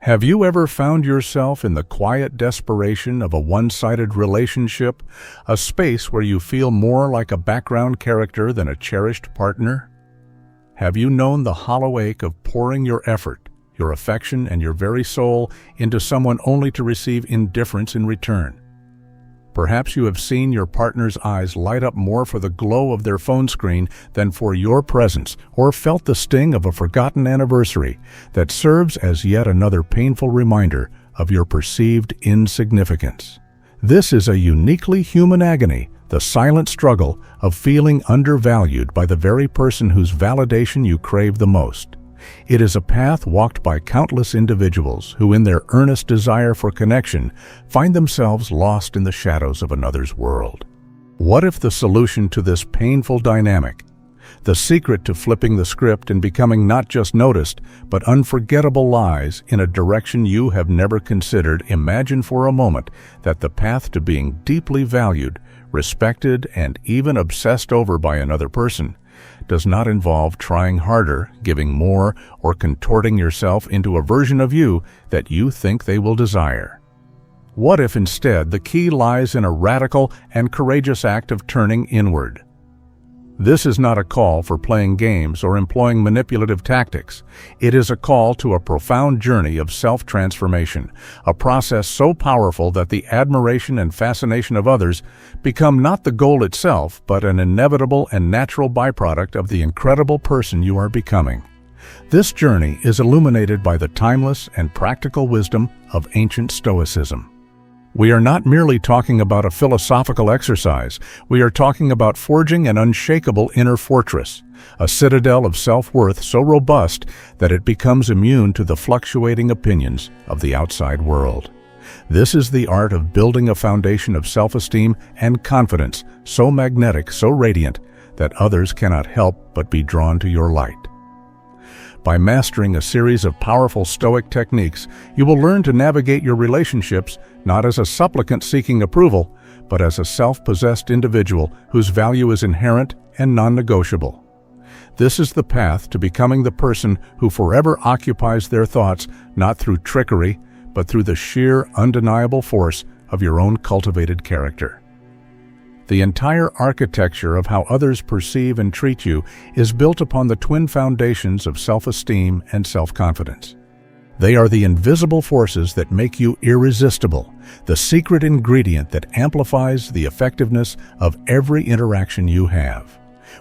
Have you ever found yourself in the quiet desperation of a one-sided relationship, a space where you feel more like a background character than a cherished partner? Have you known the hollow ache of pouring your effort, your affection, and your very soul into someone only to receive indifference in return? Perhaps you have seen your partner's eyes light up more for the glow of their phone screen than for your presence, or felt the sting of a forgotten anniversary that serves as yet another painful reminder of your perceived insignificance. This is a uniquely human agony, the silent struggle of feeling undervalued by the very person whose validation you crave the most. It is a path walked by countless individuals who, in their earnest desire for connection, find themselves lost in the shadows of another's world. What if the solution to this painful dynamic, the secret to flipping the script and becoming not just noticed, but unforgettable, lies in a direction you have never considered? Imagine for a moment that the path to being deeply valued, respected, and even obsessed over by another person does not involve trying harder, giving more, or contorting yourself into a version of you that you think they will desire. What if instead the key lies in a radical and courageous act of turning inward? This is not a call for playing games or employing manipulative tactics. It is a call to a profound journey of self-transformation, a process so powerful that the admiration and fascination of others become not the goal itself, but an inevitable and natural byproduct of the incredible person you are becoming. This journey is illuminated by the timeless and practical wisdom of ancient Stoicism. We are not merely talking about a philosophical exercise. We are talking about forging an unshakable inner fortress, a citadel of self-worth so robust that it becomes immune to the fluctuating opinions of the outside world. This is the art of building a foundation of self-esteem and confidence so magnetic, so radiant, that others cannot help but be drawn to your light. By mastering a series of powerful Stoic techniques, you will learn to navigate your relationships not as a supplicant seeking approval, but as a self-possessed individual whose value is inherent and non-negotiable. This is the path to becoming the person who forever occupies their thoughts, not through trickery, but through the sheer, undeniable force of your own cultivated character. The entire architecture of how others perceive and treat you is built upon the twin foundations of self-esteem and self-confidence. They are the invisible forces that make you irresistible, the secret ingredient that amplifies the effectiveness of every interaction you have.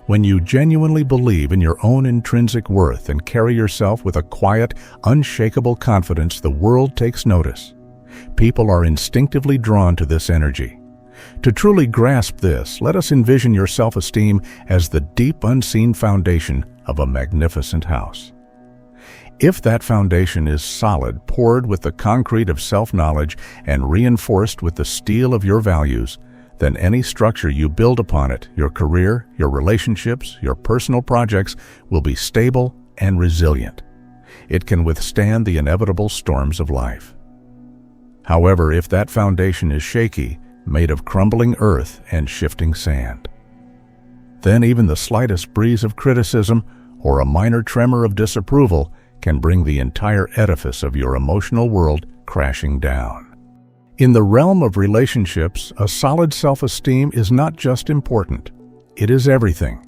When you genuinely believe in your own intrinsic worth and carry yourself with a quiet, unshakable confidence, the world takes notice. People are instinctively drawn to this energy. To truly grasp this, let us envision your self-esteem as the deep, unseen foundation of a magnificent house. If that foundation is solid, poured with the concrete of self-knowledge, and reinforced with the steel of your values, then any structure you build upon it, your career, your relationships, your personal projects, will be stable and resilient. It can withstand the inevitable storms of life. However, if that foundation is shaky, made of crumbling earth and shifting sand, then even the slightest breeze of criticism or a minor tremor of disapproval can bring the entire edifice of your emotional world crashing down. In the realm of relationships, a solid self-esteem is not just important, it is everything.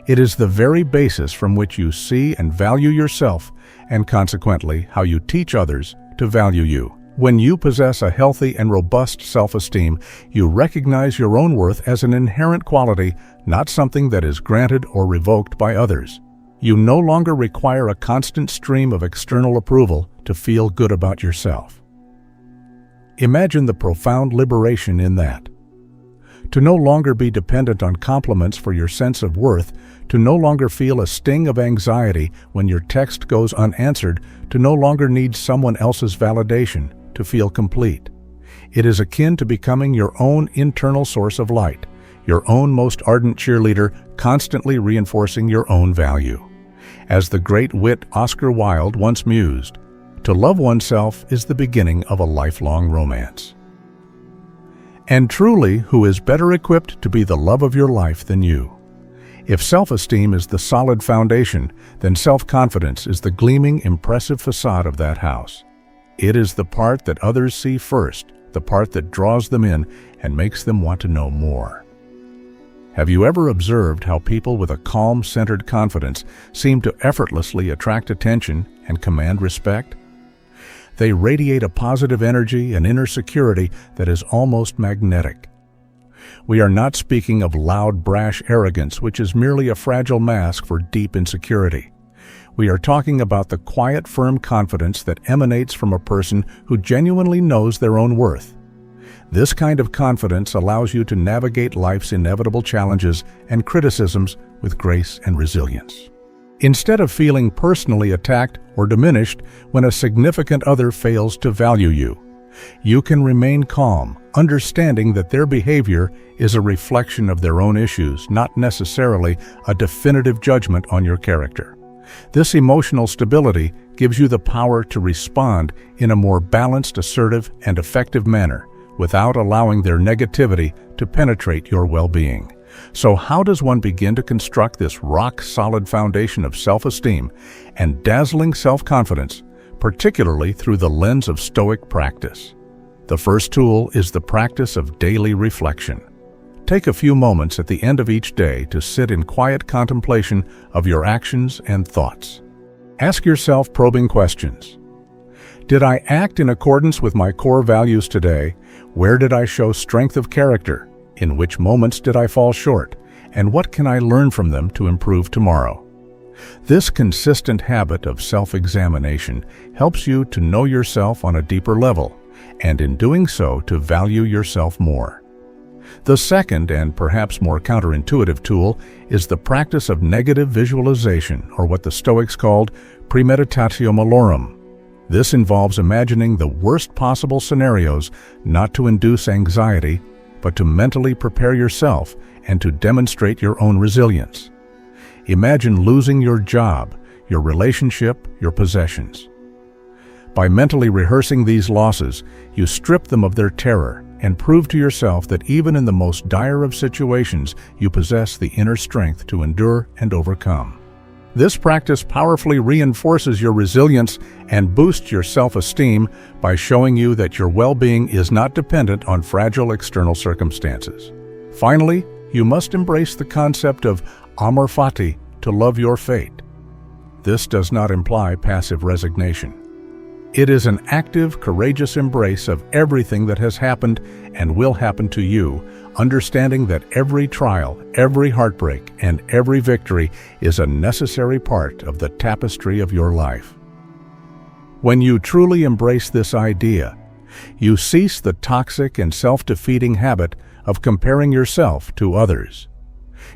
It is the very basis from which you see and value yourself, and consequently how you teach others to value you. When you possess a healthy and robust self-esteem, you recognize your own worth as an inherent quality, not something that is granted or revoked by others. You no longer require a constant stream of external approval to feel good about yourself. Imagine the profound liberation in that. To no longer be dependent on compliments for your sense of worth, to no longer feel a sting of anxiety when your text goes unanswered, to no longer need someone else's validation to feel complete. It is akin to becoming your own internal source of light, your own most ardent cheerleader, constantly reinforcing your own value. As the great wit Oscar Wilde once mused, to love oneself is the beginning of a lifelong romance. And truly, who is better equipped to be the love of your life than you? If self-esteem is the solid foundation, then self-confidence is the gleaming, impressive facade of that house. It is the part that others see first, the part that draws them in and makes them want to know more. Have you ever observed how people with a calm, centered confidence seem to effortlessly attract attention and command respect? They radiate a positive energy and inner security that is almost magnetic. We are not speaking of loud, brash arrogance, which is merely a fragile mask for deep insecurity. We are talking about the quiet, firm confidence that emanates from a person who genuinely knows their own worth. This kind of confidence allows you to navigate life's inevitable challenges and criticisms with grace and resilience. Instead of feeling personally attacked or diminished when a significant other fails to value you, you can remain calm, understanding that their behavior is a reflection of their own issues, not necessarily a definitive judgment on your character. This emotional stability gives you the power to respond in a more balanced, assertive, and effective manner, without allowing their negativity to penetrate your well-being. So how does one begin to construct this rock-solid foundation of self-esteem and dazzling self-confidence, particularly through the lens of Stoic practice? The first tool is the practice of daily reflection. Take a few moments at the end of each day to sit in quiet contemplation of your actions and thoughts. Ask yourself probing questions. Did I act in accordance with my core values today? Where did I show strength of character? In which moments did I fall short? And what can I learn from them to improve tomorrow? This consistent habit of self-examination helps you to know yourself on a deeper level, and in doing so, to value yourself more. The second, and perhaps more counterintuitive tool, is the practice of negative visualization, or what the Stoics called premeditatio malorum. This involves imagining the worst possible scenarios, not to induce anxiety, but to mentally prepare yourself and to demonstrate your own resilience. Imagine losing your job, your relationship, your possessions. By mentally rehearsing these losses, you strip them of their terror and prove to yourself that even in the most dire of situations, you possess the inner strength to endure and overcome. This practice powerfully reinforces your resilience and boosts your self-esteem by showing you that your well-being is not dependent on fragile external circumstances. Finally, you must embrace the concept of amor fati, to love your fate. This does not imply passive resignation. It is an active, courageous embrace of everything that has happened and will happen to you, understanding that every trial, every heartbreak, and every victory is a necessary part of the tapestry of your life. When you truly embrace this idea, you cease the toxic and self-defeating habit of comparing yourself to others.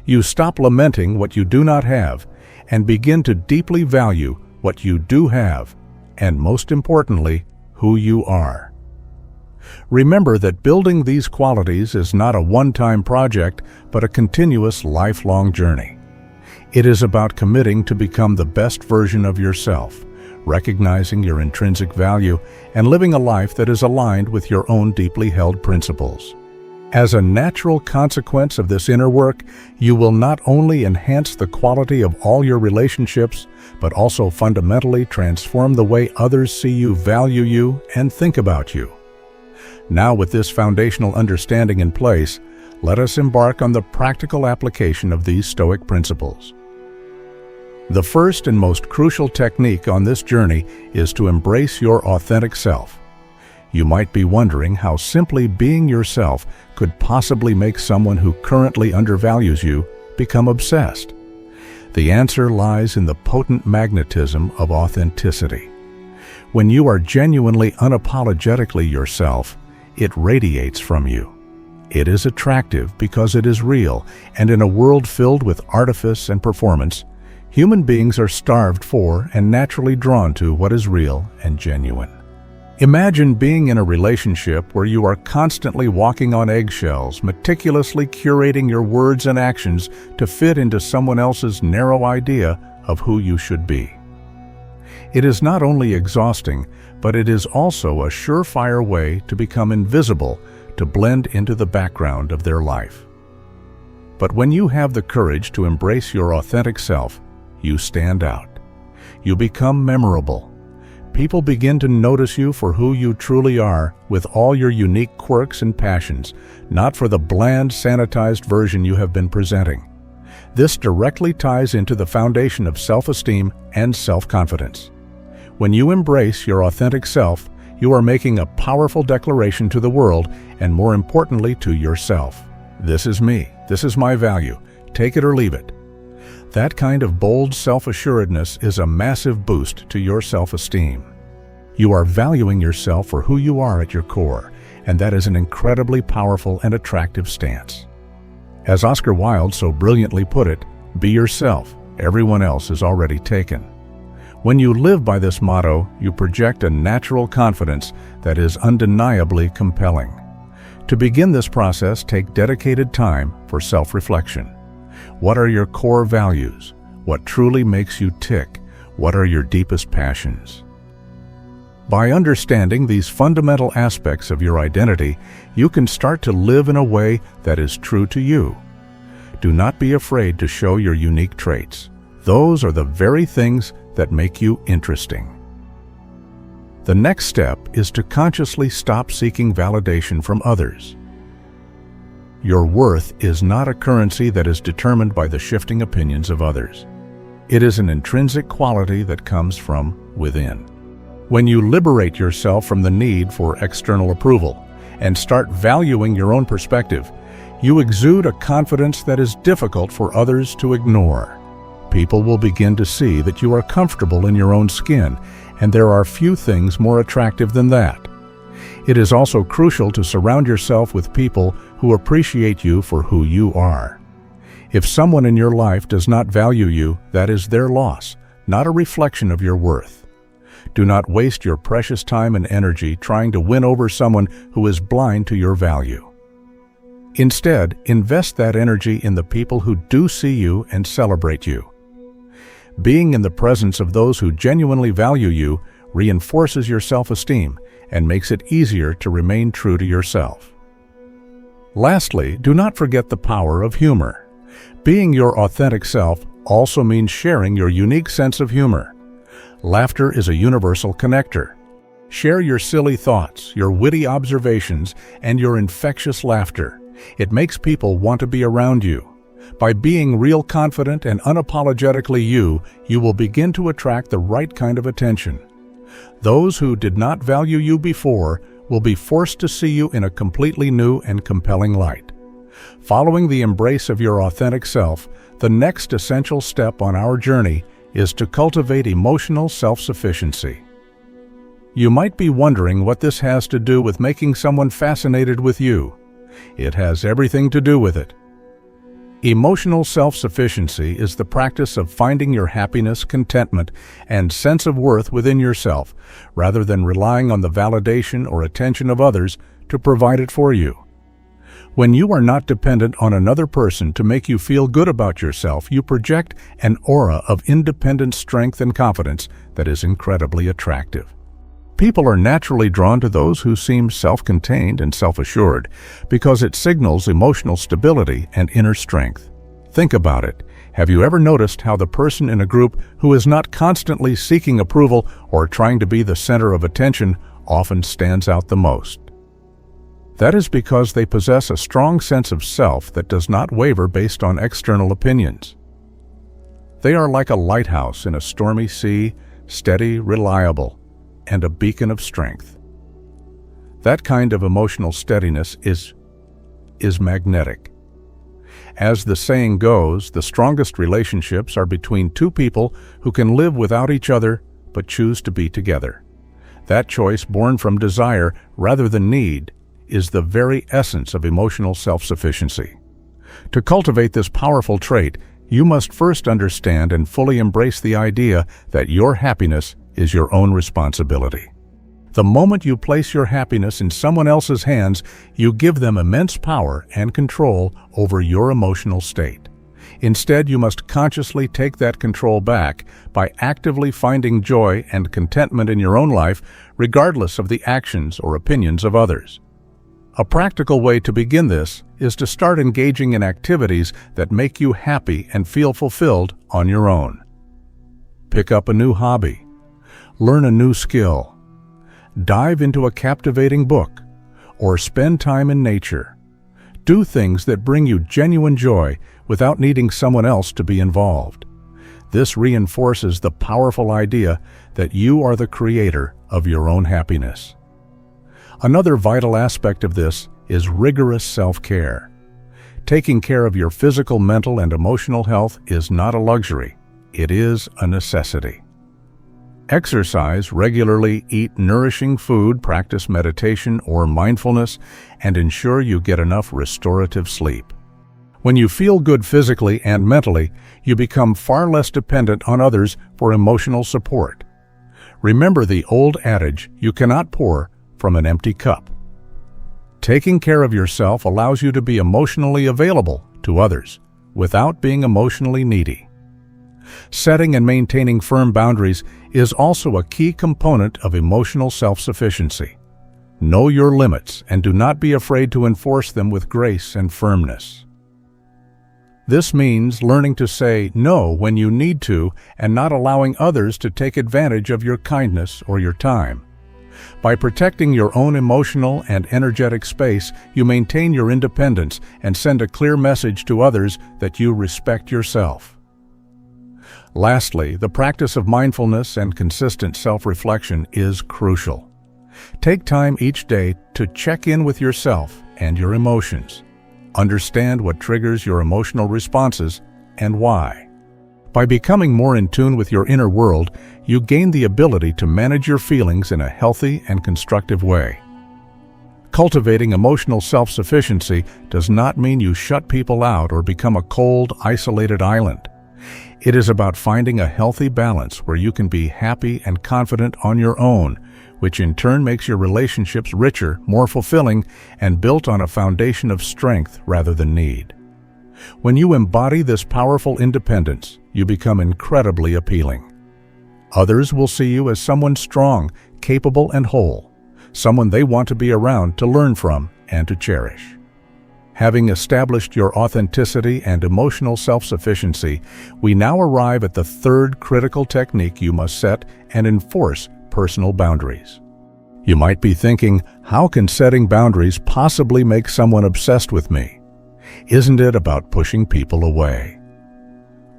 You stop lamenting what you do not have and begin to deeply value what you do have, and most importantly, who you are. Remember that building these qualities is not a one-time project, but a continuous, lifelong journey. It is about committing to become the best version of yourself, recognizing your intrinsic value, and living a life that is aligned with your own deeply held principles. As a natural consequence of this inner work, you will not only enhance the quality of all your relationships, but also fundamentally transform the way others see you, value you, and think about you. Now, with this foundational understanding in place, let us embark on the practical application of these Stoic principles. The first and most crucial technique on this journey is to embrace your authentic self. You might be wondering how simply being yourself could possibly make someone who currently undervalues you become obsessed. The answer lies in the potent magnetism of authenticity. When you are genuinely, unapologetically yourself, it radiates from you. It is attractive because it is real, and in a world filled with artifice and performance, human beings are starved for and naturally drawn to what is real and genuine. Imagine being in a relationship where you are constantly walking on eggshells, meticulously curating your words and actions to fit into someone else's narrow idea of who you should be. It is not only exhausting, but it is also a surefire way to become invisible, to blend into the background of their life. But when you have the courage to embrace your authentic self, you stand out. You become memorable. People begin to notice you for who you truly are, with all your unique quirks and passions, not for the bland, sanitized version you have been presenting. This directly ties into the foundation of self-esteem and self-confidence. When you embrace your authentic self, you are making a powerful declaration to the world, and more importantly, to yourself. This is me. This is my value. Take it or leave it. That kind of bold self-assuredness is a massive boost to your self-esteem. You are valuing yourself for who you are at your core, and that is an incredibly powerful and attractive stance. As Oscar Wilde so brilliantly put it, be yourself. Everyone else is already taken. When you live by this motto, you project a natural confidence that is undeniably compelling. To begin this process, take dedicated time for self-reflection. What are your core values? What truly makes you tick? What are your deepest passions? By understanding these fundamental aspects of your identity, you can start to live in a way that is true to you. Do not be afraid to show your unique traits. Those are the very things that make you interesting. The next step is to consciously stop seeking validation from others. Your worth is not a currency that is determined by the shifting opinions of others. It is an intrinsic quality that comes from within. When you liberate yourself from the need for external approval and start valuing your own perspective, you exude a confidence that is difficult for others to ignore. People will begin to see that you are comfortable in your own skin, and there are few things more attractive than that. It is also crucial to surround yourself with people who appreciate you for who you are. If someone in your life does not value you, that is their loss, not a reflection of your worth. Do not waste your precious time and energy trying to win over someone who is blind to your value. Instead, invest that energy in the people who do see you and celebrate you. Being in the presence of those who genuinely value you reinforces your self-esteem and makes it easier to remain true to yourself. Lastly, do not forget the power of humor. Being your authentic self also means sharing your unique sense of humor. Laughter is a universal connector. Share your silly thoughts, your witty observations, and your infectious laughter. It makes people want to be around you. By being real confident and unapologetically you will begin to attract the right kind of attention. Those who did not value you before will be forced to see you in a completely new and compelling light. Following the embrace of your authentic self, the next essential step on our journey is to cultivate emotional self-sufficiency. You might be wondering what this has to do with making someone fascinated with you. It has everything to do with it. Emotional self-sufficiency is the practice of finding your happiness, contentment, and sense of worth within yourself, rather than relying on the validation or attention of others to provide it for you. When you are not dependent on another person to make you feel good about yourself, you project an aura of independent strength and confidence that is incredibly attractive. People are naturally drawn to those who seem self-contained and self-assured because it signals emotional stability and inner strength. Think about it. Have you ever noticed how the person in a group who is not constantly seeking approval or trying to be the center of attention often stands out the most? That is because they possess a strong sense of self that does not waver based on external opinions. They are like a lighthouse in a stormy sea, steady, reliable, and a beacon of strength. That kind of emotional steadiness is magnetic. As the saying goes, the strongest relationships are between two people who can live without each other but choose to be together. That choice, born from desire rather than need, is the very essence of emotional self-sufficiency. To cultivate this powerful trait, you must first understand and fully embrace the idea that your happiness is your own responsibility. The moment you place your happiness in someone else's hands, you give them immense power and control over your emotional state. Instead, you must consciously take that control back by actively finding joy and contentment in your own life, regardless of the actions or opinions of others. A practical way to begin this is to start engaging in activities that make you happy and feel fulfilled on your own. Pick up a new hobby. learn a new skill, dive into a captivating book, or spend time in nature. Do things that bring you genuine joy without needing someone else to be involved. This reinforces the powerful idea that you are the creator of your own happiness. Another vital aspect of this is rigorous self-care. Taking care of your physical, mental, and emotional health is not a luxury. It is a necessity. Exercise regularly, eat nourishing food, practice meditation or mindfulness, and ensure you get enough restorative sleep. When you feel good physically and mentally, you become far less dependent on others for emotional support. Remember the old adage, you cannot pour from an empty cup. Taking care of yourself allows you to be emotionally available to others without being emotionally needy. Setting and maintaining firm boundaries is also a key component of emotional self-sufficiency. Know your limits and do not be afraid to enforce them with grace and firmness. This means learning to say no when you need to and not allowing others to take advantage of your kindness or your time. By protecting your own emotional and energetic space, you maintain your independence and send a clear message to others that you respect yourself. Lastly, the practice of mindfulness and consistent self-reflection is crucial. Take time each day to check in with yourself and your emotions. Understand what triggers your emotional responses and why. By becoming more in tune with your inner world, you gain the ability to manage your feelings in a healthy and constructive way. Cultivating emotional self-sufficiency does not mean you shut people out or become a cold, isolated island. It is about finding a healthy balance where you can be happy and confident on your own, which in turn makes your relationships richer, more fulfilling, and built on a foundation of strength rather than need. When you embody this powerful independence, you become incredibly appealing. Others will see you as someone strong, capable, and whole, someone they want to be around to learn from and to cherish. Having established your authenticity and emotional self-sufficiency, we now arrive at the third critical technique you must set and enforce: personal boundaries. You might be thinking, how can setting boundaries possibly make someone obsessed with me? Isn't it about pushing people away?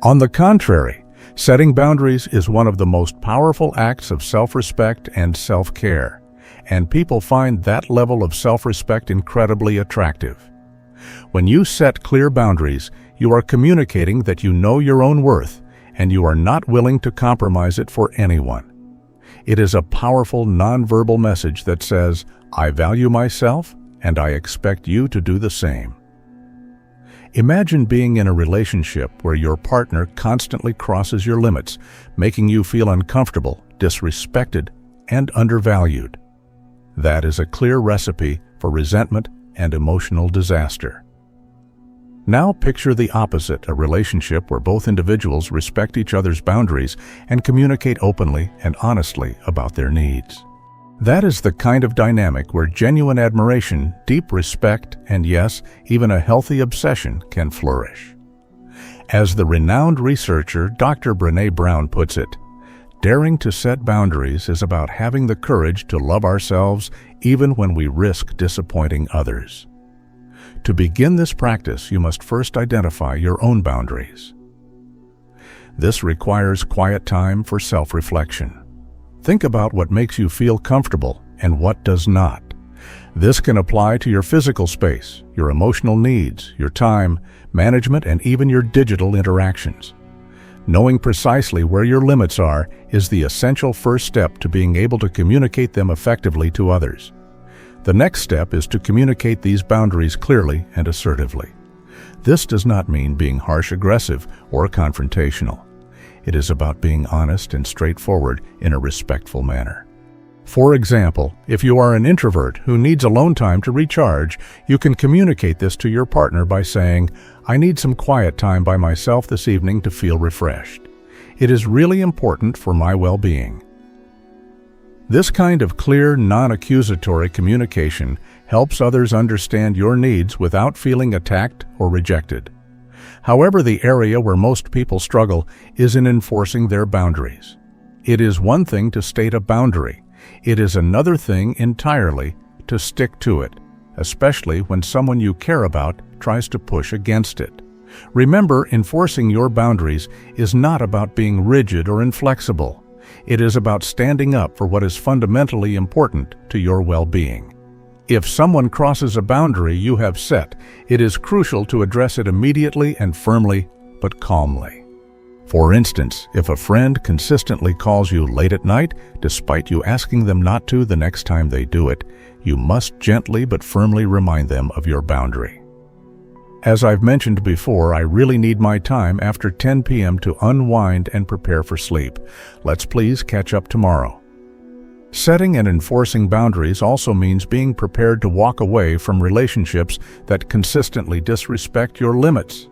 On the contrary, setting boundaries is one of the most powerful acts of self-respect and self-care, and people find that level of self-respect incredibly attractive. When you set clear boundaries, you are communicating that you know your own worth, and you are not willing to compromise it for anyone. It is a powerful nonverbal message that says, I value myself, and I expect you to do the same. Imagine being in a relationship where your partner constantly crosses your limits, making you feel uncomfortable, disrespected, and undervalued. That is a clear recipe for resentment and emotional disaster. Now picture the opposite, a relationship where both individuals respect each other's boundaries and communicate openly and honestly about their needs. That is the kind of dynamic where genuine admiration, deep respect, and yes, even a healthy obsession can flourish. As the renowned researcher Dr. Brené Brown puts it, daring to set boundaries is about having the courage to love ourselves even when we risk disappointing others. To begin this practice, you must first identify your own boundaries. This requires quiet time for self-reflection. Think about what makes you feel comfortable and what does not. This can apply to your physical space, your emotional needs, your time management, and even your digital interactions. Knowing precisely where your limits are is the essential first step to being able to communicate them effectively to others. The next step is to communicate these boundaries clearly and assertively. This does not mean being harsh, aggressive, or confrontational. It is about being honest and straightforward in a respectful manner. For example, if you are an introvert who needs alone time to recharge, you can communicate this to your partner by saying, I need some quiet time by myself this evening to feel refreshed. It is really important for my well-being. This kind of clear, non-accusatory communication helps others understand your needs without feeling attacked or rejected. However, the area where most people struggle is in enforcing their boundaries. It is one thing to state a boundary. It is another thing entirely to stick to it, especially when someone you care about tries to push against it. Remember, enforcing your boundaries is not about being rigid or inflexible. It is about standing up for what is fundamentally important to your well-being. If someone crosses a boundary you have set, it is crucial to address it immediately and firmly, but calmly. For instance, if a friend consistently calls you late at night, despite you asking them not to the next time they do it, you must gently but firmly remind them of your boundary. As I've mentioned before, I really need my time after 10 p.m. to unwind and prepare for sleep. Let's please catch up tomorrow. Setting and enforcing boundaries also means being prepared to walk away from relationships that consistently disrespect your limits.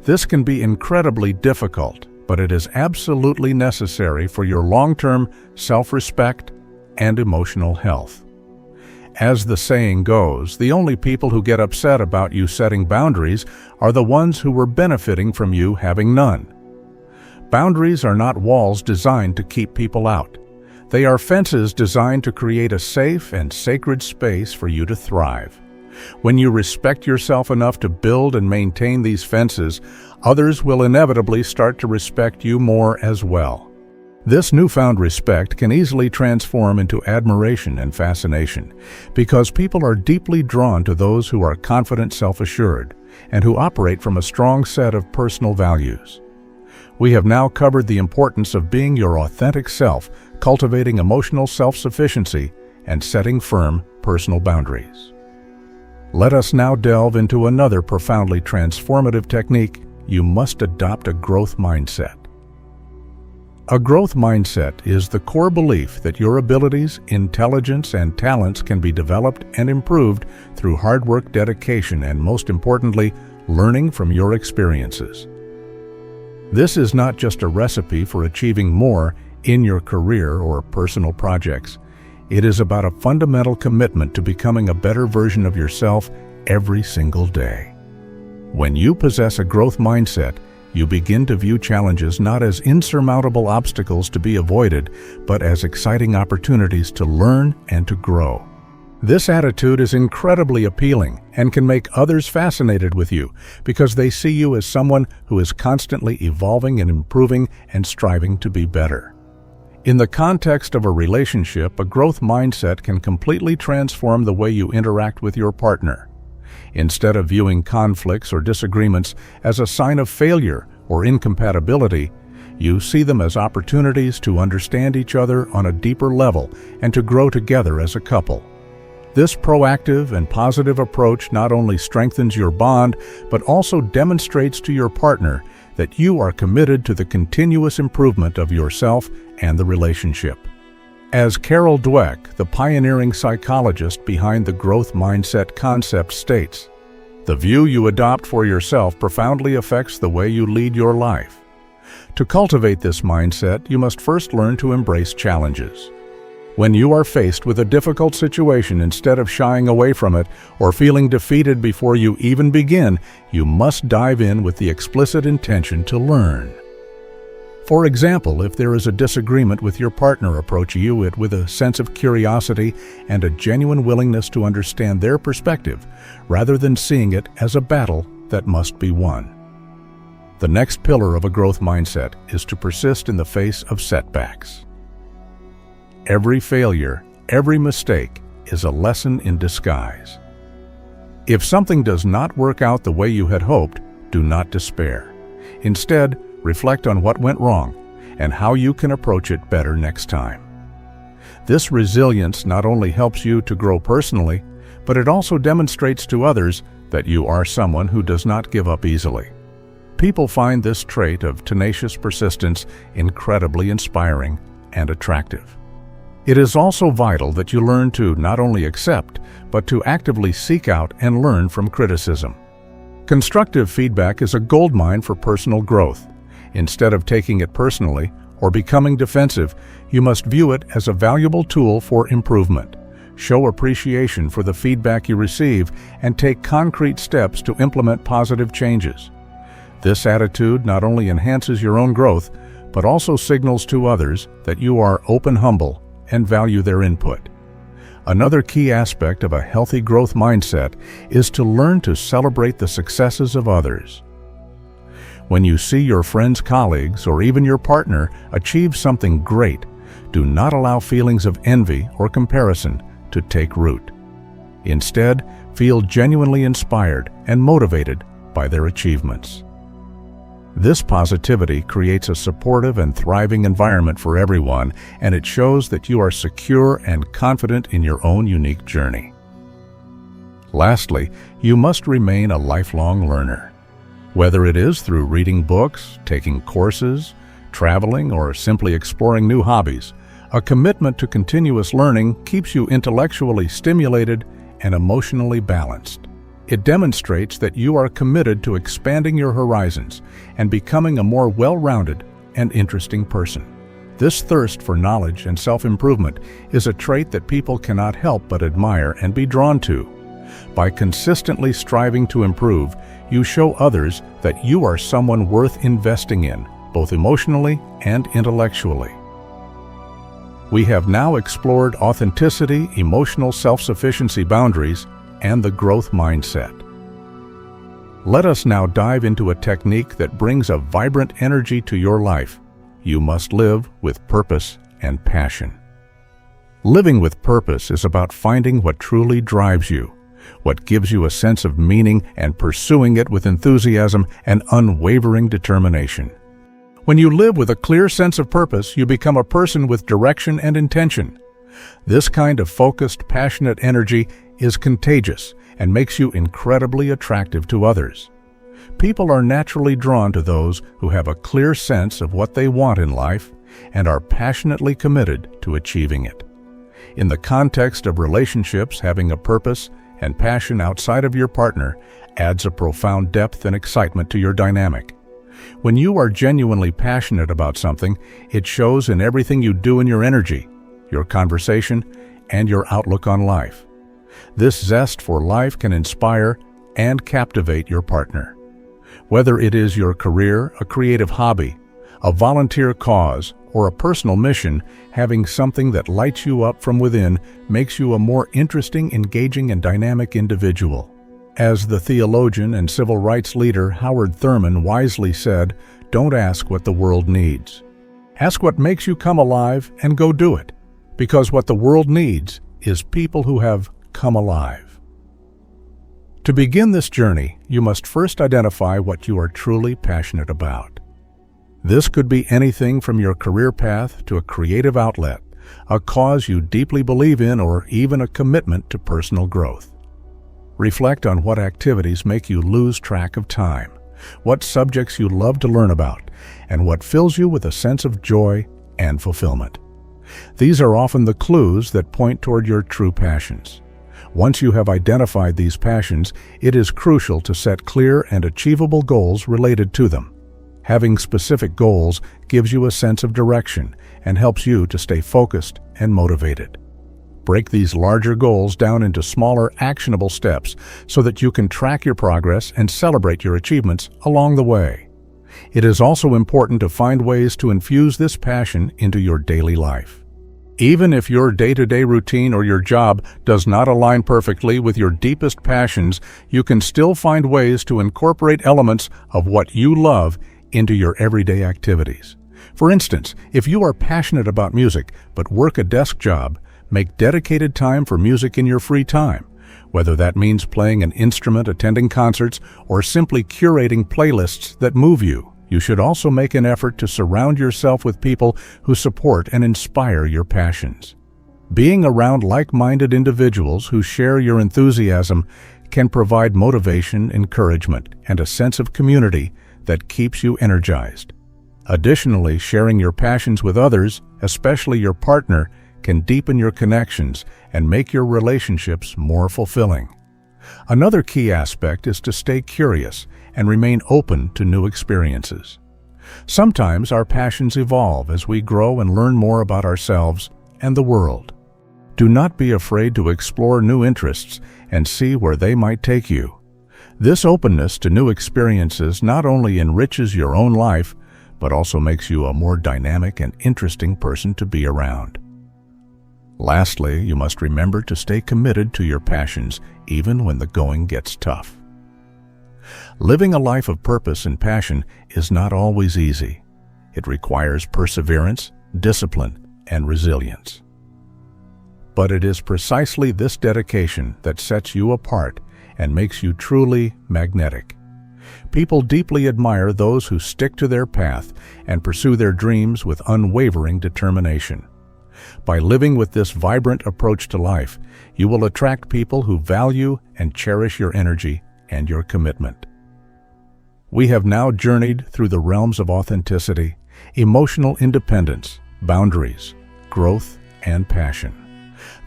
This can be incredibly difficult, but it is absolutely necessary for your long-term self-respect and emotional health. As the saying goes, the only people who get upset about you setting boundaries are the ones who were benefiting from you having none. Boundaries are not walls designed to keep people out. They are fences designed to create a safe and sacred space for you to thrive. When you respect yourself enough to build and maintain these fences, others will inevitably start to respect you more as well. This newfound respect can easily transform into admiration and fascination, because people are deeply drawn to those who are confident, self-assured, and who operate from a strong set of personal values. We have now covered the importance of being your authentic self, cultivating emotional self-sufficiency, and setting firm personal boundaries. Let us now delve into another profoundly transformative technique. You must adopt a growth mindset. A growth mindset is the core belief that your abilities, intelligence, and talents can be developed and improved through hard work, dedication, and most importantly, learning from your experiences. This is not just a recipe for achieving more in your career or personal projects. It is about a fundamental commitment to becoming a better version of yourself every single day. When you possess a growth mindset, you begin to view challenges not as insurmountable obstacles to be avoided, but as exciting opportunities to learn and to grow. This attitude is incredibly appealing and can make others fascinated with you because they see you as someone who is constantly evolving and improving and striving to be better. In the context of a relationship, a growth mindset can completely transform the way you interact with your partner. Instead of viewing conflicts or disagreements as a sign of failure or incompatibility, you see them as opportunities to understand each other on a deeper level and to grow together as a couple. This proactive and positive approach not only strengthens your bond, but also demonstrates to your partner that you are committed to the continuous improvement of yourself and the relationship. As Carol Dweck, the pioneering psychologist behind the growth mindset concept, states, "The view you adopt for yourself profoundly affects the way you lead your life." To cultivate this mindset, you must first learn to embrace challenges. When you are faced with a difficult situation, instead of shying away from it or feeling defeated before you even begin, you must dive in with the explicit intention to learn. For example, if there is a disagreement with your partner, approach it with a sense of curiosity and a genuine willingness to understand their perspective, rather than seeing it as a battle that must be won. The next pillar of a growth mindset is to persist in the face of setbacks. Every failure, every mistake is a lesson in disguise. If something does not work out the way you had hoped, do not despair. Instead, reflect on what went wrong and how you can approach it better next time. This resilience not only helps you to grow personally, but it also demonstrates to others that you are someone who does not give up easily. People find this trait of tenacious persistence incredibly inspiring and attractive. It is also vital that you learn to not only accept, but to actively seek out and learn from criticism. Constructive feedback is a goldmine for personal growth. Instead of taking it personally or becoming defensive, you must view it as a valuable tool for improvement. Show appreciation for the feedback you receive and take concrete steps to implement positive changes. This attitude not only enhances your own growth, but also signals to others that you are open, humble, and value their input. Another key aspect of a healthy growth mindset is to learn to celebrate the successes of others. When you see your friends, colleagues, or even your partner achieve something great, do not allow feelings of envy or comparison to take root. Instead, feel genuinely inspired and motivated by their achievements. This positivity creates a supportive and thriving environment for everyone, and it shows that you are secure and confident in your own unique journey. Lastly, you must remain a lifelong learner. Whether it is through reading books, taking courses, traveling, or simply exploring new hobbies, a commitment to continuous learning keeps you intellectually stimulated and emotionally balanced. It demonstrates that you are committed to expanding your horizons and becoming a more well-rounded and interesting person. This thirst for knowledge and self-improvement is a trait that people cannot help but admire and be drawn to. By consistently striving to improve, you show others that you are someone worth investing in, both emotionally and intellectually. We have now explored authenticity, emotional self-sufficiency boundaries, and the growth mindset. Let us now dive into a technique that brings a vibrant energy to your life. You must live with purpose and passion. Living with purpose is about finding what truly drives you, what gives you a sense of meaning, and pursuing it with enthusiasm and unwavering determination. When you live with a clear sense of purpose, you become a person with direction and intention. This kind of focused, passionate energy is contagious and makes you incredibly attractive to others. People are naturally drawn to those who have a clear sense of what they want in life and are passionately committed to achieving it. In the context of relationships, having a purpose and passion outside of your partner adds a profound depth and excitement to your dynamic. When you are genuinely passionate about something, it shows in everything you do in your energy, your conversation, and your outlook on life. This zest for life can inspire and captivate your partner. Whether it is your career, a creative hobby, a volunteer cause, or a personal mission, having something that lights you up from within makes you a more interesting, engaging, and dynamic individual. As the theologian and civil rights leader Howard Thurman wisely said, "Don't ask what the world needs. Ask what makes you come alive and go do it, because what the world needs is people who have come alive." To begin this journey, you must first identify what you are truly passionate about. This could be anything from your career path to a creative outlet, a cause you deeply believe in, or even a commitment to personal growth. Reflect on what activities make you lose track of time, what subjects you love to learn about, and what fills you with a sense of joy and fulfillment. These are often the clues that point toward your true passions. Once you have identified these passions, it is crucial to set clear and achievable goals related to them. Having specific goals gives you a sense of direction and helps you to stay focused and motivated. Break these larger goals down into smaller, actionable steps so that you can track your progress and celebrate your achievements along the way. It is also important to find ways to infuse this passion into your daily life. Even if your day-to-day routine or your job does not align perfectly with your deepest passions, you can still find ways to incorporate elements of what you love into your everyday activities. For instance, if you are passionate about music but work a desk job, make dedicated time for music in your free time, whether that means playing an instrument, attending concerts, or simply curating playlists that move you. You should also make an effort to surround yourself with people who support and inspire your passions. Being around like-minded individuals who share your enthusiasm can provide motivation, encouragement, and a sense of community that keeps you energized. Additionally, sharing your passions with others, especially your partner, can deepen your connections and make your relationships more fulfilling. Another key aspect is to stay curious and remain open to new experiences. Sometimes our passions evolve as we grow and learn more about ourselves and the world. Do not be afraid to explore new interests and see where they might take you. This openness to new experiences not only enriches your own life, but also makes you a more dynamic and interesting person to be around. Lastly, you must remember to stay committed to your passions even when the going gets tough. Living a life of purpose and passion is not always easy. It requires perseverance, discipline, and resilience. But it is precisely this dedication that sets you apart and makes you truly magnetic. People deeply admire those who stick to their path and pursue their dreams with unwavering determination. By living with this vibrant approach to life, you will attract people who value and cherish your energy and your commitment. We have now journeyed through the realms of authenticity, emotional independence, boundaries, growth, and passion.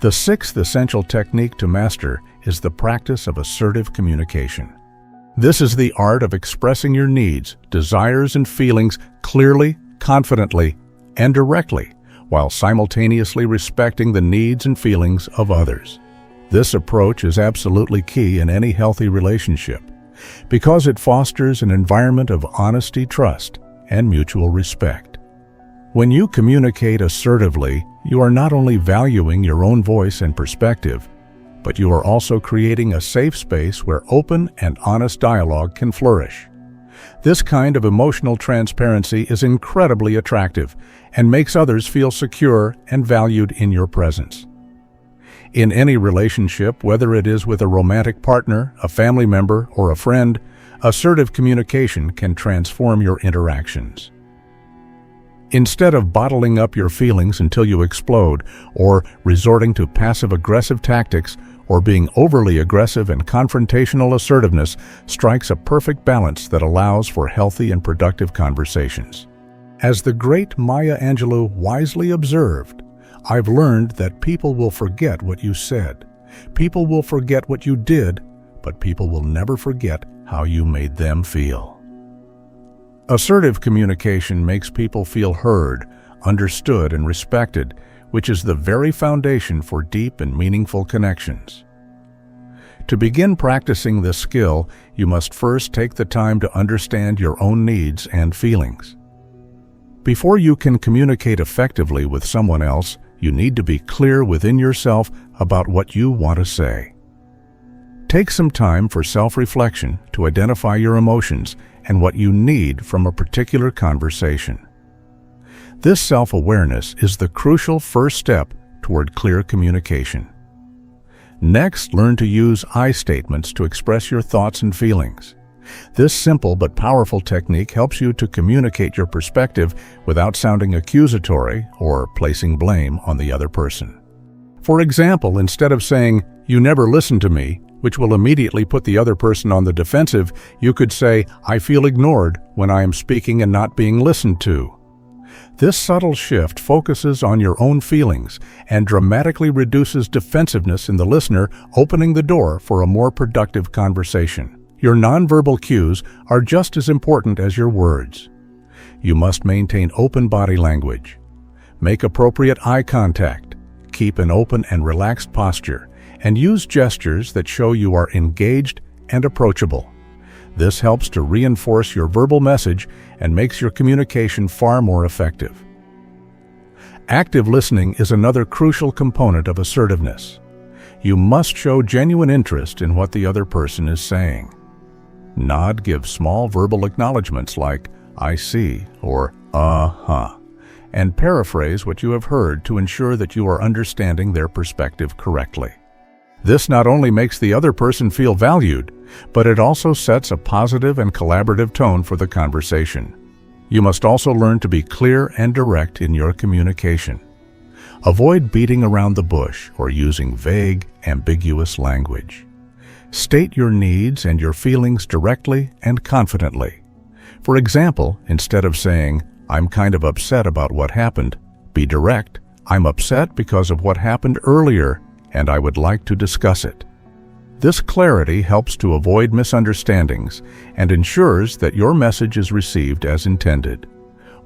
The sixth essential technique to master is the practice of assertive communication. This is the art of expressing your needs, desires, and feelings clearly, confidently, and directly, while simultaneously respecting the needs and feelings of others. This approach is absolutely key in any healthy relationship because it fosters an environment of honesty, trust, and mutual respect. When you communicate assertively, you are not only valuing your own voice and perspective, but you are also creating a safe space where open and honest dialogue can flourish. This kind of emotional transparency is incredibly attractive and makes others feel secure and valued in your presence. In any relationship, whether it is with a romantic partner, a family member, or a friend, assertive communication can transform your interactions. Instead of bottling up your feelings until you explode, or resorting to passive-aggressive tactics, or being overly aggressive and confrontational, assertiveness strikes a perfect balance that allows for healthy and productive conversations. As the great Maya Angelou wisely observed, "I've learned that people will forget what you said. People will forget what you did, but people will never forget how you made them feel." Assertive communication makes people feel heard, understood, and respected, which is the very foundation for deep and meaningful connections. To begin practicing this skill, you must first take the time to understand your own needs and feelings. Before you can communicate effectively with someone else, you need to be clear within yourself about what you want to say. Take some time for self-reflection to identify your emotions and what you need from a particular conversation. This self-awareness is the crucial first step toward clear communication. Next, learn to use I statements to express your thoughts and feelings. This simple but powerful technique helps you to communicate your perspective without sounding accusatory or placing blame on the other person. For example, instead of saying, "You never listen to me," which will immediately put the other person on the defensive, you could say, "I feel ignored when I am speaking and not being listened to." This subtle shift focuses on your own feelings and dramatically reduces defensiveness in the listener, opening the door for a more productive conversation. Your nonverbal cues are just as important as your words. You must maintain open body language. Make appropriate eye contact. Keep an open and relaxed posture, and use gestures that show you are engaged and approachable. This helps to reinforce your verbal message and makes your communication far more effective. Active listening is another crucial component of assertiveness. You must show genuine interest in what the other person is saying. Nod, give small verbal acknowledgments like, "I see," or "uh-huh," and paraphrase what you have heard to ensure that you are understanding their perspective correctly. This not only makes the other person feel valued, but it also sets a positive and collaborative tone for the conversation. You must also learn to be clear and direct in your communication. Avoid beating around the bush or using vague, ambiguous language. State your needs and your feelings directly and confidently. For example, instead of saying, "I'm kind of upset about what happened," be direct, "I'm upset because of what happened earlier, and I would like to discuss it." This clarity helps to avoid misunderstandings and ensures that your message is received as intended.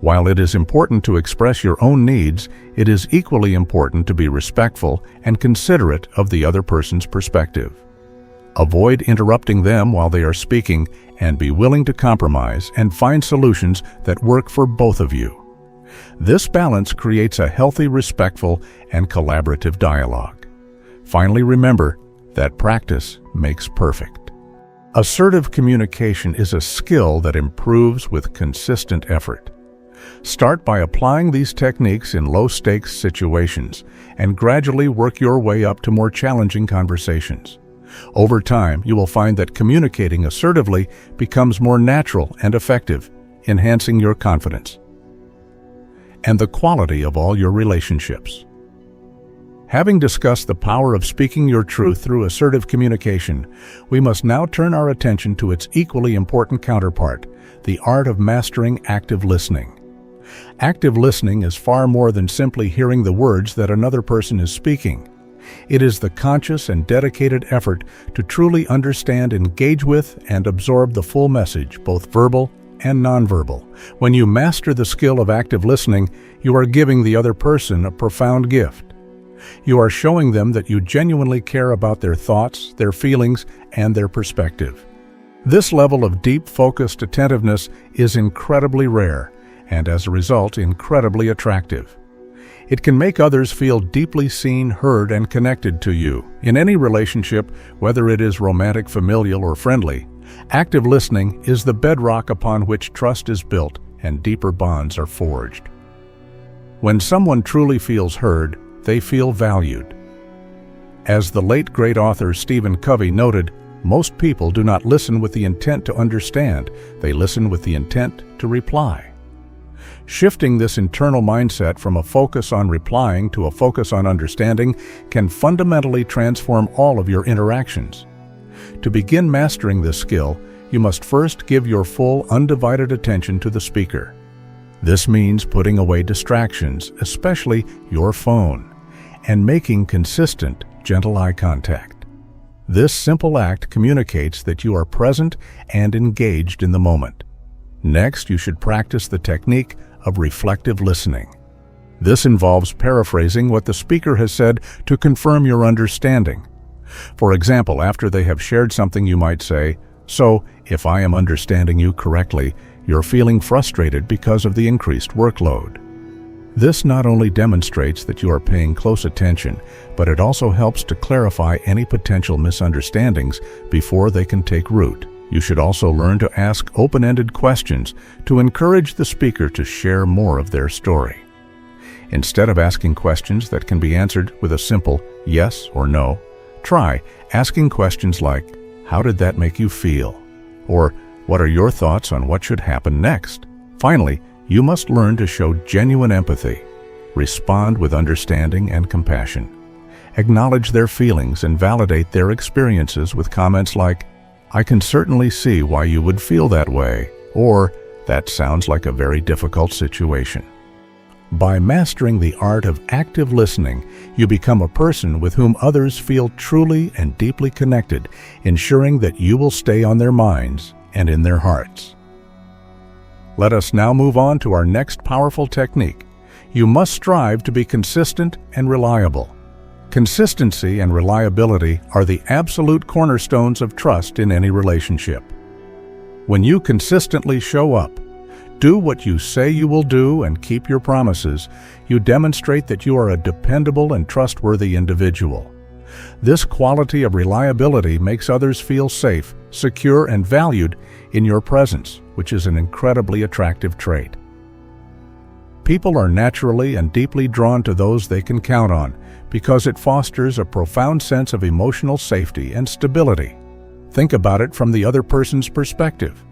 While it is important to express your own needs, it is equally important to be respectful and considerate of the other person's perspective. Avoid interrupting them while they are speaking, and be willing to compromise and find solutions that work for both of you. This balance creates a healthy, respectful, and collaborative dialogue. Finally, remember that practice makes perfect. Assertive communication is a skill that improves with consistent effort. Start by applying these techniques in low-stakes situations and gradually work your way up to more challenging conversations. Over time, you will find that communicating assertively becomes more natural and effective, enhancing your confidence and the quality of all your relationships. Having discussed the power of speaking your truth through assertive communication, we must now turn our attention to its equally important counterpart, the art of mastering active listening. Active listening is far more than simply hearing the words that another person is speaking. It is the conscious and dedicated effort to truly understand, engage with, and absorb the full message, both verbal and nonverbal. When you master the skill of active listening, you are giving the other person a profound gift. You are showing them that you genuinely care about their thoughts, their feelings, and their perspective. This level of deep, focused attentiveness is incredibly rare, and as a result, incredibly attractive. It can make others feel deeply seen, heard, and connected to you. In any relationship, whether it is romantic, familial, or friendly, active listening is the bedrock upon which trust is built and deeper bonds are forged. When someone truly feels heard, they feel valued. As the late great author Stephen Covey noted, most people do not listen with the intent to understand, they listen with the intent to reply. Shifting this internal mindset from a focus on replying to a focus on understanding can fundamentally transform all of your interactions. To begin mastering this skill, you must first give your full, undivided attention to the speaker. This means putting away distractions, especially your phone, and making consistent, gentle eye contact. This simple act communicates that you are present and engaged in the moment. Next, you should practice the technique of reflective listening. This involves paraphrasing what the speaker has said to confirm your understanding. For example, after they have shared something, you might say, "So, if I am understanding you correctly, you're feeling frustrated because of the increased workload." This not only demonstrates that you are paying close attention, but it also helps to clarify any potential misunderstandings before they can take root. You should also learn to ask open-ended questions to encourage the speaker to share more of their story. Instead of asking questions that can be answered with a simple yes or no, try asking questions like, "How did that make you feel?" Or, "What are your thoughts on what should happen next?" Finally, you must learn to show genuine empathy. Respond with understanding and compassion. Acknowledge their feelings and validate their experiences with comments like, "I can certainly see why you would feel that way," or, "That sounds like a very difficult situation." By mastering the art of active listening, you become a person with whom others feel truly and deeply connected, ensuring that you will stay on their minds and in their hearts. Let us now move on to our next powerful technique. You must strive to be consistent and reliable. Consistency and reliability are the absolute cornerstones of trust in any relationship. When you consistently show up, do what you say you will do, and keep your promises, you demonstrate that you are a dependable and trustworthy individual. This quality of reliability makes others feel safe, secure, and valued in your presence, which is an incredibly attractive trait. People are naturally and deeply drawn to those they can count on because it fosters a profound sense of emotional safety and stability. Think about it from the other person's perspective.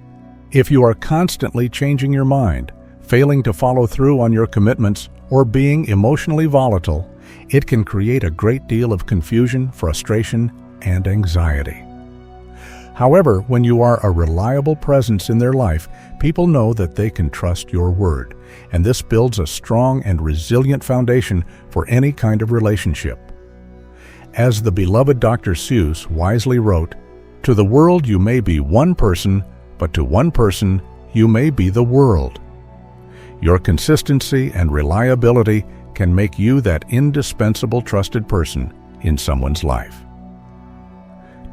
If you are constantly changing your mind, failing to follow through on your commitments, or being emotionally volatile, it can create a great deal of confusion, frustration, and anxiety. However, when you are a reliable presence in their life, people know that they can trust your word, and this builds a strong and resilient foundation for any kind of relationship. As the beloved Dr. Seuss wisely wrote, "To the world you may be one person, but to one person you may be the world." Your consistency and reliability can make you that indispensable trusted person in someone's life.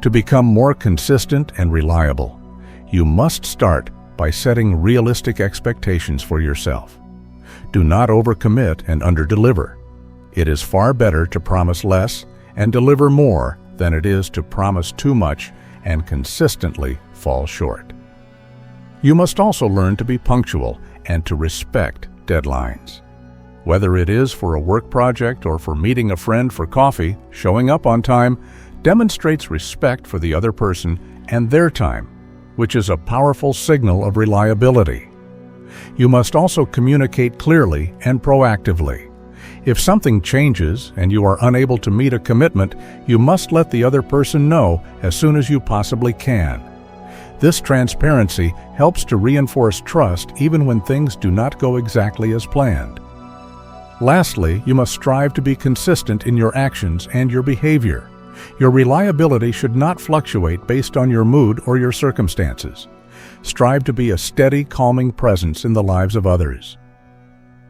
To become more consistent and reliable, you must start by setting realistic expectations for yourself. Do not overcommit and underdeliver. It is far better to promise less and deliver more than it is to promise too much and consistently fall short. You must also learn to be punctual and to respect deadlines. Whether it is for a work project or for meeting a friend for coffee, showing up on time demonstrates respect for the other person and their time, which is a powerful signal of reliability. You must also communicate clearly and proactively. If something changes and you are unable to meet a commitment, you must let the other person know as soon as you possibly can. This transparency helps to reinforce trust even when things do not go exactly as planned. Lastly, you must strive to be consistent in your actions and your behavior. Your reliability should not fluctuate based on your mood or your circumstances. Strive to be a steady, calming presence in the lives of others.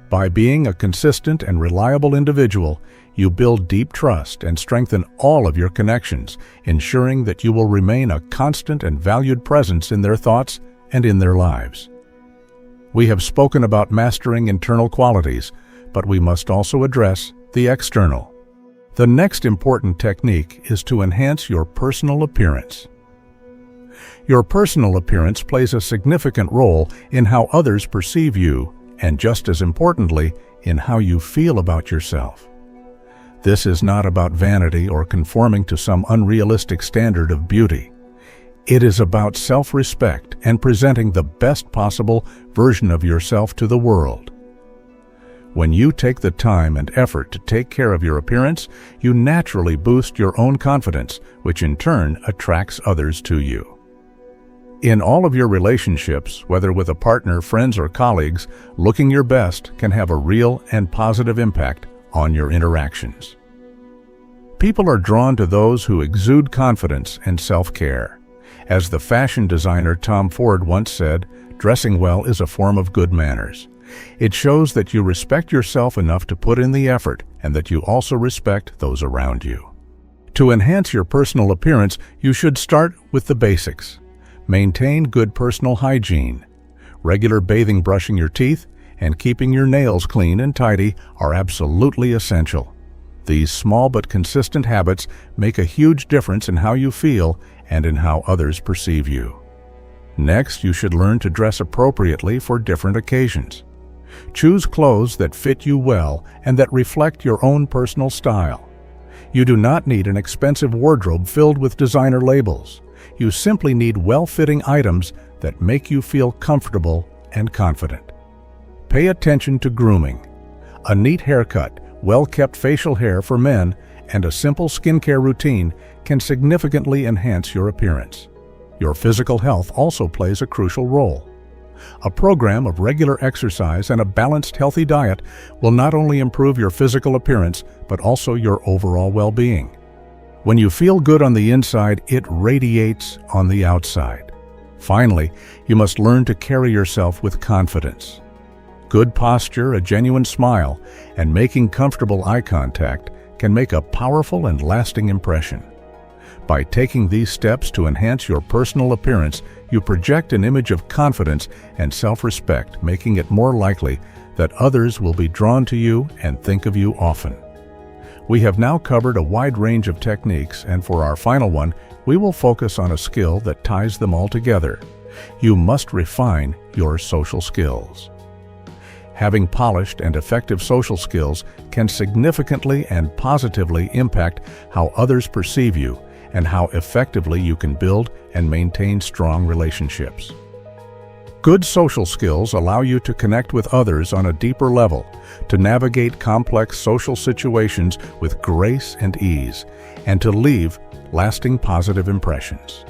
By being a consistent and reliable individual, you build deep trust and strengthen all of your connections, ensuring that you will remain a constant and valued presence in their thoughts and in their lives. We have spoken about mastering internal qualities, but we must also address the external. The next important technique is to enhance your personal appearance. Your personal appearance plays a significant role in how others perceive you, and just as importantly, in how you feel about yourself. This is not about vanity or conforming to some unrealistic standard of beauty. It is about self-respect and presenting the best possible version of yourself to the world. When you take the time and effort to take care of your appearance, you naturally boost your own confidence, which in turn attracts others to you. In all of your relationships, whether with a partner, friends, or colleagues, looking your best can have a real and positive impact on your interactions. People are drawn to those who exude confidence and self-care. As the fashion designer Tom Ford once said, dressing well is a form of good manners. It shows that you respect yourself enough to put in the effort and that you also respect those around you. To enhance your personal appearance, you should start with the basics. Maintain good personal hygiene. Regular bathing, brushing your teeth, and keeping your nails clean and tidy are absolutely essential. These small but consistent habits make a huge difference in how you feel and in how others perceive you. Next, you should learn to dress appropriately for different occasions. Choose clothes that fit you well and that reflect your own personal style. You do not need an expensive wardrobe filled with designer labels. You simply need well-fitting items that make you feel comfortable and confident. Pay attention to grooming. A neat haircut, well-kept facial hair for men, and a simple skincare routine can significantly enhance your appearance. Your physical health also plays a crucial role. A program of regular exercise and a balanced, healthy diet will not only improve your physical appearance, but also your overall well-being. When you feel good on the inside, it radiates on the outside. Finally, you must learn to carry yourself with confidence. Good posture, a genuine smile, and making comfortable eye contact can make a powerful and lasting impression. By taking these steps to enhance your personal appearance, you project an image of confidence and self-respect, making it more likely that others will be drawn to you and think of you often. We have now covered a wide range of techniques, and for our final one, we will focus on a skill that ties them all together. You must refine your social skills. Having polished and effective social skills can significantly and positively impact how others perceive you and how effectively you can build and maintain strong relationships. Good social skills allow you to connect with others on a deeper level, to navigate complex social situations with grace and ease, and to leave lasting positive impressions.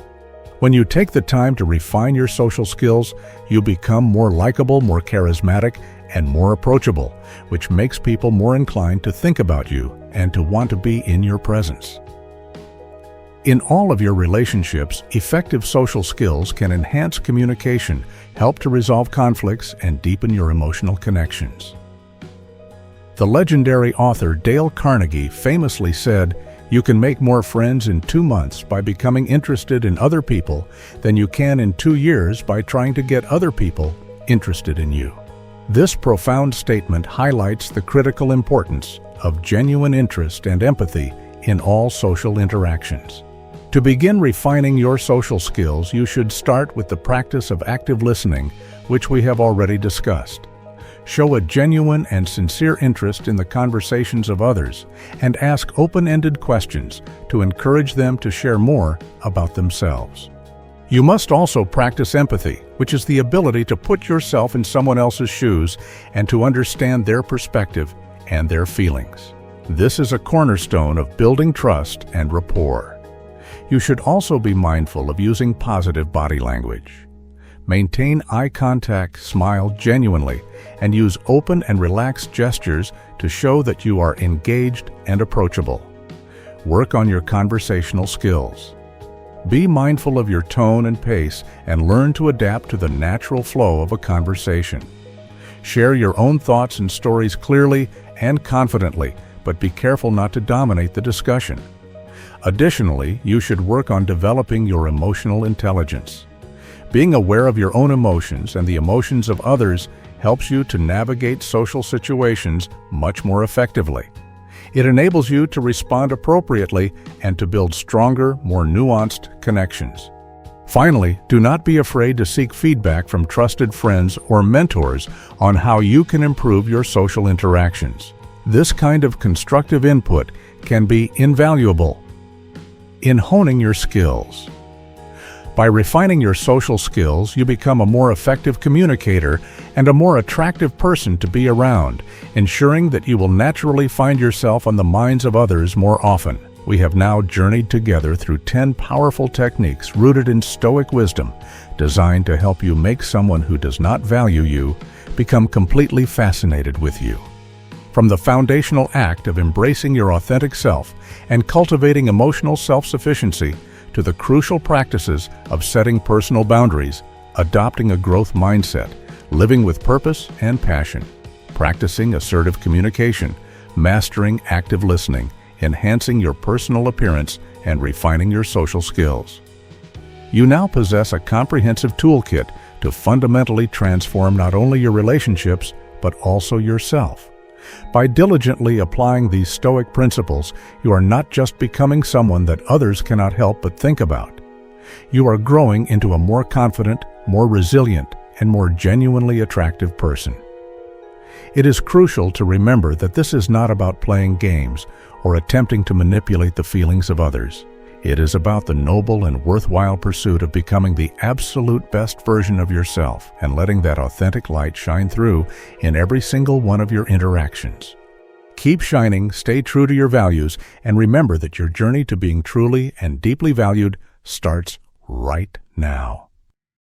When you take the time to refine your social skills, you become more likable, more charismatic, and more approachable, which makes people more inclined to think about you and to want to be in your presence. In all of your relationships, effective social skills can enhance communication, help to resolve conflicts, and deepen your emotional connections. The legendary author Dale Carnegie famously said, You can make more friends in 2 months by becoming interested in other people than you can in 2 years by trying to get other people interested in you. This profound statement highlights the critical importance of genuine interest and empathy in all social interactions. To begin refining your social skills, you should start with the practice of active listening, which we have already discussed. Show a genuine and sincere interest in the conversations of others and ask open-ended questions to encourage them to share more about themselves. You must also practice empathy, which is the ability to put yourself in someone else's shoes and to understand their perspective and their feelings. This is a cornerstone of building trust and rapport. You should also be mindful of using positive body language. Maintain eye contact, smile genuinely, and use open and relaxed gestures to show that you are engaged and approachable. Work on your conversational skills. Be mindful of your tone and pace and learn to adapt to the natural flow of a conversation. Share your own thoughts and stories clearly and confidently, but be careful not to dominate the discussion. Additionally, you should work on developing your emotional intelligence. Being aware of your own emotions and the emotions of others helps you to navigate social situations much more effectively. It enables you to respond appropriately and to build stronger, more nuanced connections. Finally, do not be afraid to seek feedback from trusted friends or mentors on how you can improve your social interactions. This kind of constructive input can be invaluable in honing your skills. By refining your social skills, you become a more effective communicator and a more attractive person to be around, ensuring that you will naturally find yourself on the minds of others more often. We have now journeyed together through 10 powerful techniques rooted in Stoic wisdom, designed to help you make someone who does not value you become completely fascinated with you. From the foundational act of embracing your authentic self and cultivating emotional self-sufficiency, to the crucial practices of setting personal boundaries, adopting a growth mindset, living with purpose and passion, practicing assertive communication, mastering active listening, enhancing your personal appearance, and refining your social skills. You now possess a comprehensive toolkit to fundamentally transform not only your relationships, but also yourself. By diligently applying these Stoic principles, you are not just becoming someone that others cannot help but think about. You are growing into a more confident, more resilient, and more genuinely attractive person. It is crucial to remember that this is not about playing games or attempting to manipulate the feelings of others. It is about the noble and worthwhile pursuit of becoming the absolute best version of yourself and letting that authentic light shine through in every single one of your interactions. Keep shining, stay true to your values, and remember that your journey to being truly and deeply valued starts right now.